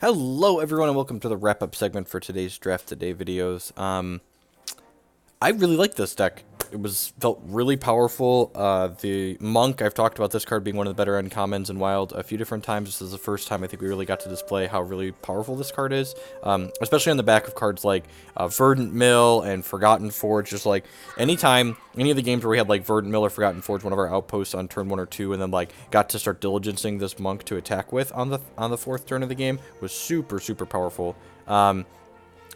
Hello everyone and welcome to the wrap-up segment for today's Draft Today videos. I really like this deck. It felt really powerful. The Monk, I've talked about this card being one of the better uncommons in Wild a few different times. This is the first time I think we really got to display how really powerful this card is, especially on the back of cards like Verdant Mill and Forgotten Forge. Just like anytime, any of the games where we had like Verdant Mill or Forgotten Forge, one of our outposts on turn 1 or 2, and then like got to start diligencing this Monk to attack with on the fourth turn of the game was super powerful.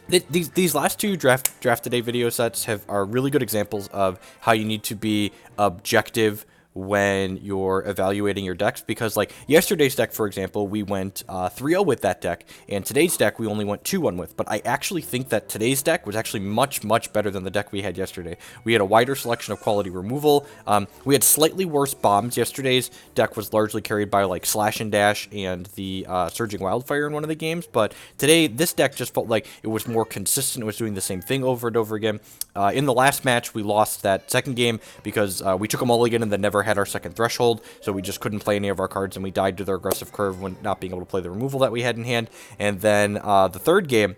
These last two draft today video sets are really good examples of how you need to be objective when you're evaluating your decks, because like yesterday's deck, for example, we went 3-0 with that deck, and today's deck we only went 2-1 with. But I actually think that today's deck was actually much better than the deck we had yesterday. We had a wider selection of quality removal. We had slightly worse bombs. Yesterday's deck was largely carried by like Slash and Dash and the Surging Wildfire in one of the games, but today this deck just felt like it was more consistent. It was doing the same thing over and over again. In the last match, we lost that second game because we took a mulligan and then never had our second threshold, so we just couldn't play any of our cards, and we died to their aggressive curve when not being able to play the removal that we had in hand. And then the third game,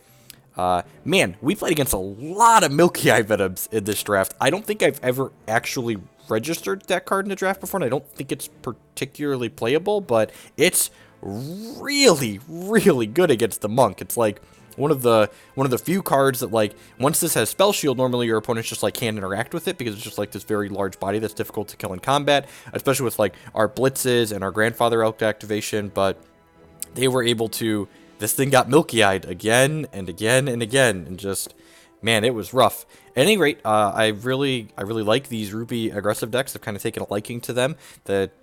man, we played against a lot of Milky Eye Venoms in this draft. I don't think I've ever actually registered that card in the draft before, and I don't think it's particularly playable, but it's really good against the Monk. It's like one of the few cards that, like, once this has Spell Shield, normally your opponents just like can't interact with it because it's just like this very large body that's difficult to kill in combat, especially with like our blitzes and our Grandfather Elk activation. But they were able to, this thing got Milky-Eyed again and again and again, and just, man, it was rough. At any rate, I really like these Ruby aggressive decks. I've kind of taken a liking to them.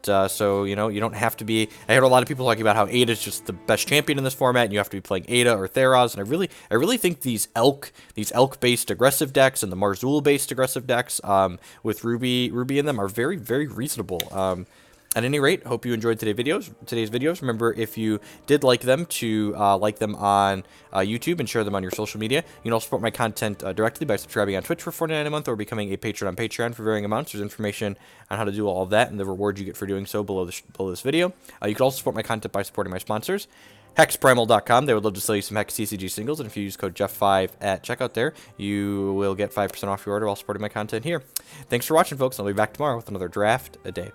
So you know, you don't have to be. I heard a lot of people talking about how Ada is just the best champion in this format, and you have to be playing Ada or Theros. And I really think these elk-based aggressive decks and the Marzul-based aggressive decks with Ruby in them are very reasonable. At any rate, hope you enjoyed today's videos. Remember, if you did like them, to like them on YouTube and share them on your social media. You can also support my content directly by subscribing on Twitch for $49 a month or becoming a patron on Patreon for varying amounts. There's information on how to do all of that and the reward you get for doing so below this video. You can also support my content by supporting my sponsors. HexPrimal.com. They would love to sell you some Hex TCG singles, and if you use code Jeff5 at checkout there, you will get 5% off your order while supporting my content here. Thanks for watching, folks. I'll be back tomorrow with another draft a day.